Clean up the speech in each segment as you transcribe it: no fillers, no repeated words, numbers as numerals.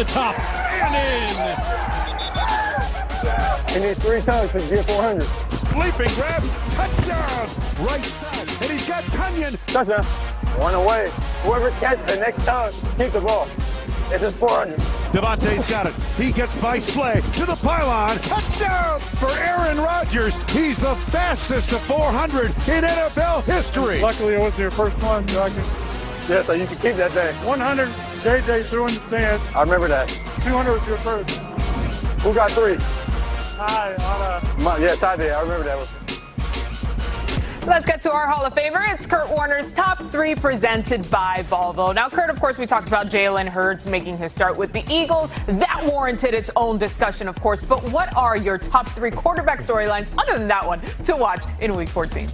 the top and in. He needs 3 times to get 400. Leaping grab, touchdown, right side, and he's got Tunyon. Touchdown. 1 away. Whoever catches the next time, keep the ball. It's just 400. Devontae's got it. He gets by Slay to the pylon. Touchdown for Aaron Rodgers. He's the fastest to 400 in NFL history. Luckily, it wasn't your first one, so so you can keep that thing. 100, JJ threw in the stands. I remember that. 200 was your first. Who got 3? Ty Ty did. I remember that one. Let's get to our Hall of Famer. It's Kurt Warner's Top 3 presented by Volvo. Now, Kurt, of course, we talked about Jalen Hurts making his start with the Eagles. That warranted its own discussion, of course. But what are your top 3 quarterback storylines, other than that one, to watch in Week 14?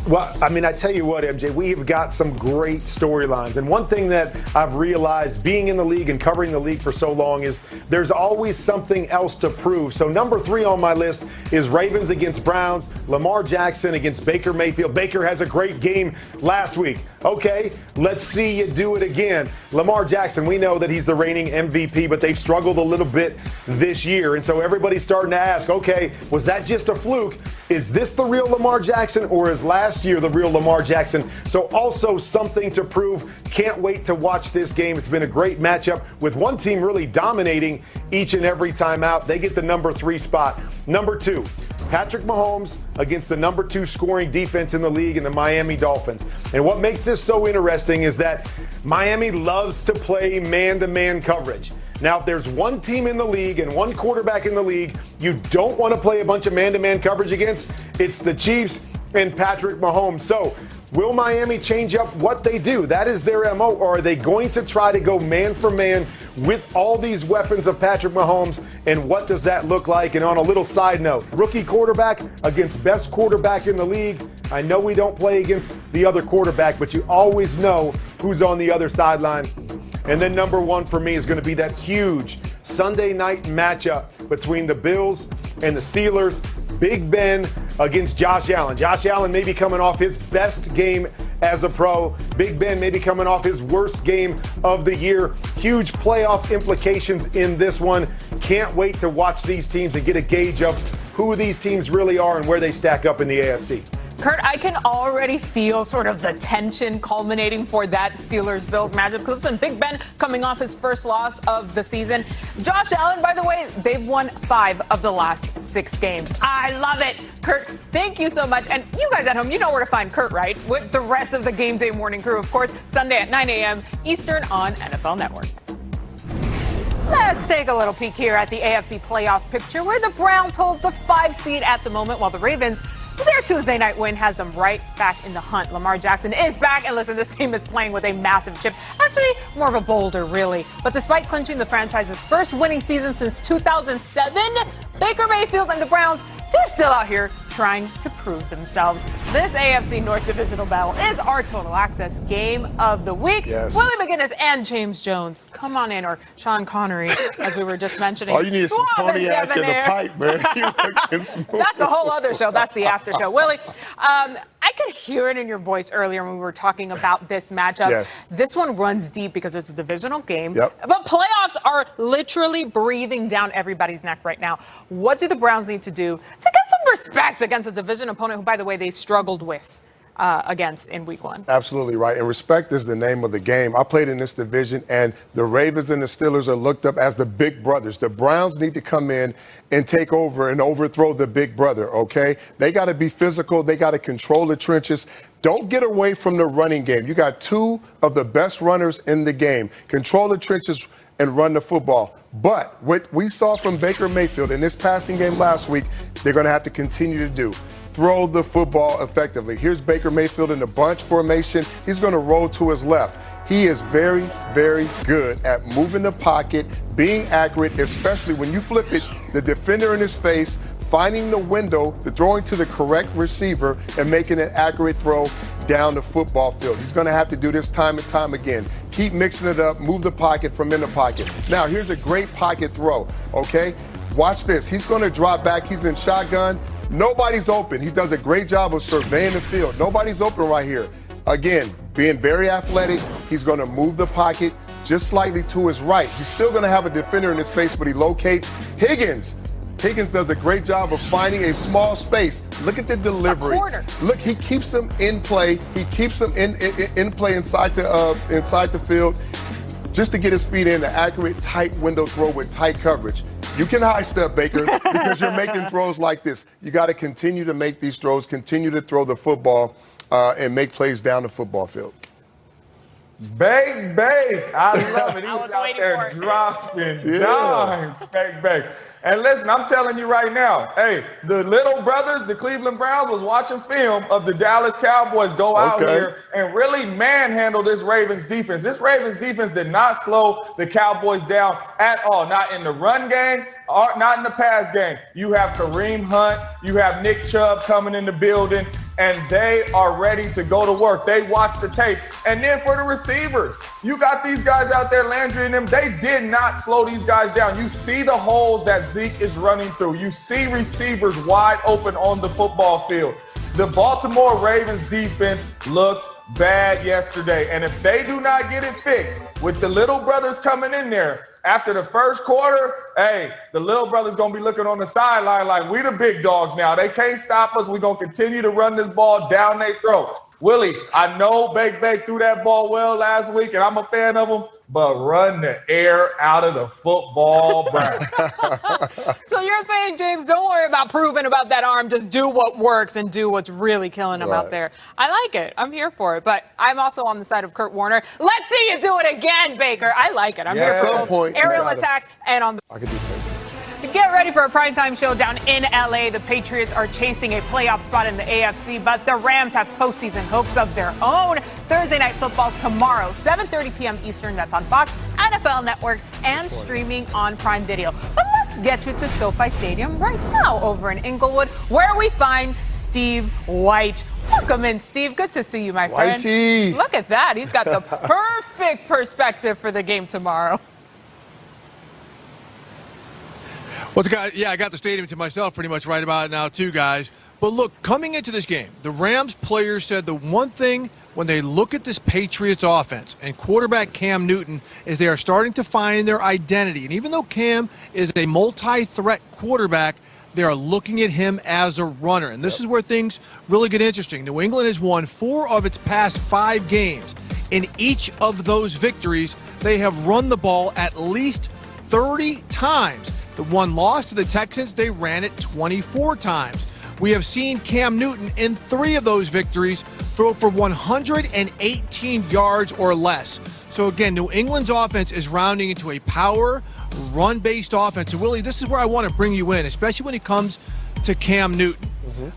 Well, I mean, I tell you what, MJ, we have got some great storylines. And one thing that I've realized being in the league and covering the league for so long is there's always something else to prove. So number 3 on my list is Ravens against Browns, Lamar Jackson against Baker Mayfield. Baker has a great game last week. Okay, let's see you do it again. Lamar Jackson, we know that he's the reigning MVP, but they've struggled a little bit this year. And so everybody's starting to ask, okay, was that just a fluke? Is this the real Lamar Jackson, or is last year the real Lamar Jackson? So also something to prove. Can't wait to watch this game. It's been a great matchup with one team really dominating each and every time out. They get the number 3 spot. Number 2, Patrick Mahomes against the number 2 scoring defense in the league and the Miami Dolphins. And what makes this so interesting is that Miami loves to play man-to-man coverage. Now, if there's one team in the league and one quarterback in the league you don't want to play a bunch of man-to-man coverage against, it's the Chiefs and Patrick Mahomes. So will Miami change up what they do? That is their MO. Or are they going to try to go man for man with all these weapons of Patrick Mahomes? And what does that look like? And on a little side note, rookie quarterback against best quarterback in the league. I know we don't play against the other quarterback, but you always know who's on the other sideline. And then number 1 for me is going to be that huge Sunday night matchup between the Bills and the Steelers. Big Ben against Josh Allen. Josh Allen may be coming off his best game as a pro. Big Ben may be coming off his worst game of the year. Huge playoff implications in this one. Can't wait to watch these teams and get a gauge of who these teams really are and where they stack up in the AFC. Kurt, I can already feel sort of the tension culminating for that Steelers-Bills matchup. Because listen, Big Ben coming off his first loss of the season. Josh Allen, by the way, they've won 5 of the last 6 games. I love it. Kurt, thank you so much. And you guys at home, you know where to find Kurt, right? With the rest of the Game Day Morning Crew, of course, Sunday at 9 a.m. Eastern on NFL Network. Let's take a little peek here at the AFC playoff picture, where the Browns hold the 5 seed at the moment, while the Ravens, their Tuesday night win has them right back in the hunt. Lamar Jackson is back, and listen, this team is playing with a massive chip. Actually, more of a boulder, really. But despite clinching the franchise's first winning season since 2007, Baker Mayfield and the Browns, they're still out here trying to prove themselves. This AFC North divisional battle is our Total Access game of the week. Yes. Willie McGinnis and James Jones, come on in, or Sean Connery, as we were just mentioning. All you need is some Suave and cognac and a debonair. pipe, man. You looking smooth. That's a whole other show. That's the after show. Willie, I could hear it in your voice earlier when we were talking about this matchup. Yes. This one runs deep because it's a divisional game. Yep. But playoffs are literally breathing down everybody's neck right now. What do the Browns need to do to get some respect against a division opponent who, by the way, they struggled with against in week 1? Absolutely right. And respect is the name of the game. I played in this division, and the Ravens and the Steelers are looked up as the big brothers. The Browns need to come in and take over and overthrow the big brother, okay? They got to be physical. They got to control the trenches. Don't get away from the running game. You got 2 of the best runners in the game. Control the trenches and run the football. But what we saw from Baker Mayfield in this passing game last week, they're going to have to continue to do. Throw the football effectively. Here's Baker Mayfield in the bunch formation. He's going to roll to his left. He is very, very good at moving the pocket, being accurate, especially when you flip it, the defender in his face, finding the window, throwing to the correct receiver, and making an accurate throw down the football field. He's going to have to do this time and time again. Keep mixing it up, move the pocket from in the pocket. Now, here's a great pocket throw, okay? Watch this. He's going to drop back. He's in shotgun. Nobody's open. He does a great job of surveying the field. Nobody's open right here. Again, being very athletic, he's going to move the pocket, just slightly to his right. He's still going to have a defender in his face, but he locates Higgins. Higgins does a great job of finding a small space. Look at the delivery. Look, he keeps them in play. He keeps them in play inside the field, just to get his feet in, the accurate, tight window throw with tight coverage. You can high step, Baker, because you're making throws like this. You got to continue to make these throws, continue to throw the football, and make plays down the football field. Bake. I love it. He was out there dropping dimes. Bake. And listen, I'm telling you right now, hey, the little brothers, the Cleveland Browns, was watching film of the Dallas Cowboys go out here and really manhandle this Ravens defense. This Ravens defense did not slow the Cowboys down at all, not in the run game, or not in the pass game. You have Kareem Hunt, you have Nick Chubb coming in the building, and they are ready to go to work. They watch the tape. And then for the receivers, you got these guys out there, Landry and them, they did not slow these guys down. You see the holes that Zeke is running through. You see receivers wide open on the football field. The Baltimore Ravens defense looked bad yesterday. And if they do not get it fixed with the little brothers coming in there, after the first quarter, hey, the little brother's going to be looking on the sideline like we the big dogs now. They can't stop us. We're going to continue to run this ball down their throat. Willie, I know Bake threw that ball well last week, and I'm a fan of him, but run the air out of the football, Brown. So you're saying, James, don't worry about proving about that arm. Just do what works and do what's really killing them out there. I like it. I'm here for it. But I'm also on the side of Kurt Warner. Let's see you do it again, Baker. I like it. I'm here for both aerial attack and on the... I can do that. Get ready for a primetime showdown in L.A. The Patriots are chasing a playoff spot in the AFC, but the Rams have postseason hopes of their own. Thursday Night Football tomorrow, 7:30 p.m. Eastern. That's on Fox, NFL Network, and streaming on Prime Video. But let's get you to SoFi Stadium right now over in Inglewood, where we find Steve White. Welcome in, Steve. Good to see you, my friend. Whitey. Look at that. He's got the perfect perspective for the game tomorrow. Well, yeah, I got the stadium to myself pretty much right about now, too, guys. But look, coming into this game, the Rams players said the one thing when they look at this Patriots offense and quarterback Cam Newton is they are starting to find their identity. And even though Cam is a multi-threat quarterback, they are looking at him as a runner. And this is where things really get interesting. New England has won 4 of its past 5 games. In each of those victories, they have run the ball at least 30 times. The one loss to the Texans, they ran it 24 times. We have seen Cam Newton in 3 of those victories throw for 118 yards or less. So again, New England's offense is rounding into a power, run-based offense. And Willie, this is where I want to bring you in, especially when it comes to Cam Newton.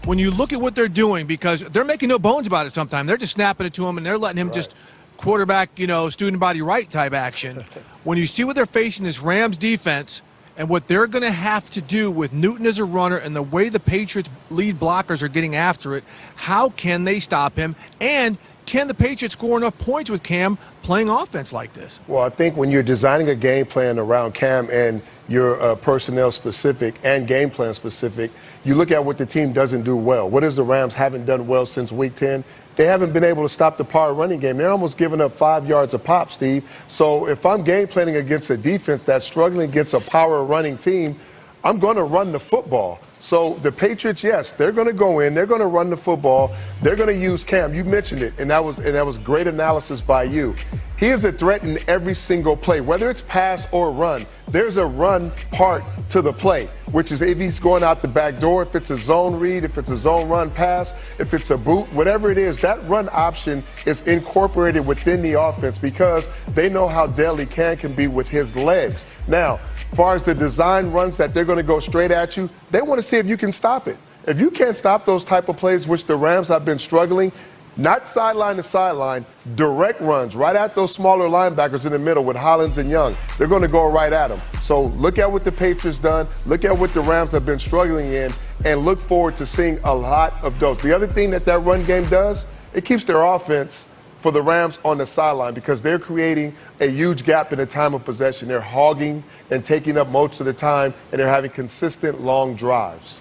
When you look at what they're doing, because they're making no bones about it sometimes. They're just snapping it to him, and they're letting him just quarterback, student body right type action. When you see what they're facing, this Rams defense, and what they're going to have to do with Newton as a runner and the way the Patriots lead blockers are getting after it, how can they stop him? And can the Patriots score enough points with Cam playing offense like this? Well, I think when you're designing a game plan around Cam and you're personnel specific and game plan specific, you look at what the team doesn't do well. What is the Rams haven't done well since week 10? They haven't been able to stop the power running game. They're almost giving up 5 yards a pop, Steve. So if I'm game planning against a defense that's struggling against a power running team, I'm going to run the football. So the Patriots, yes, they're going to go in. They're going to run the football. They're going to use Cam. You mentioned it, and that was great analysis by you. He is a threat in every single play, whether it's pass or run. There's a run part to the play, which is if he's going out the back door, if it's a zone read, if it's a zone run pass, if it's a boot, whatever it is, that run option is incorporated within the offense because they know how deadly Cam can be with his legs. Now, as far as the design runs that they're going to go straight at you, they want to see if you can stop it. If you can't stop those type of plays, which the Rams have been struggling, not sideline to sideline, direct runs right at those smaller linebackers in the middle with Hollins and Young. They're going to go right at them. So look at what the Patriots done. Look at what the Rams have been struggling in and look forward to seeing a lot of those. The other thing that run game does, it keeps their offense for the Rams on the sideline because they're creating a huge gap in the time of possession. They're hogging and taking up most of the time, and they're having consistent long drives.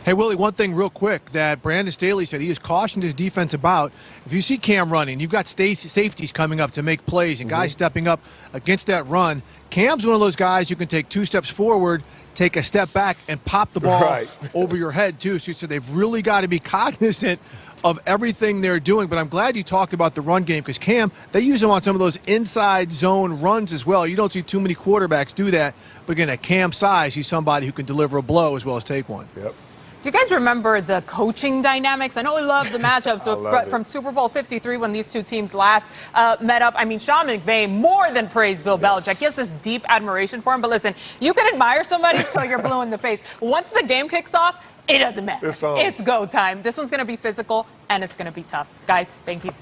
Hey, Willie, one thing real quick that Brandon Staley said he has cautioned his defense about. If you see Cam running, you've got safeties coming up to make plays and guys stepping up against that run. Cam's one of those guys you can take 2 steps forward, take a step back, and pop the ball over your head, too. So he said they've really got to be cognizant of everything they're doing. But I'm glad you talked about the run game because Cam, they use him on some of those inside zone runs as well. You don't see too many quarterbacks do that. But again, at Cam's size, he's somebody who can deliver a blow as well as take one. Yep. Do you guys remember the coaching dynamics? I know we love the matchups from Super Bowl 53 when these two teams last met up. I mean, Sean McVay more than praised Bill Belichick. He has this deep admiration for him. But listen, you can admire somebody until you're blue in the face. Once the game kicks off, it doesn't matter. It's go time. This one's going to be physical, and it's going to be tough. Guys, thank you.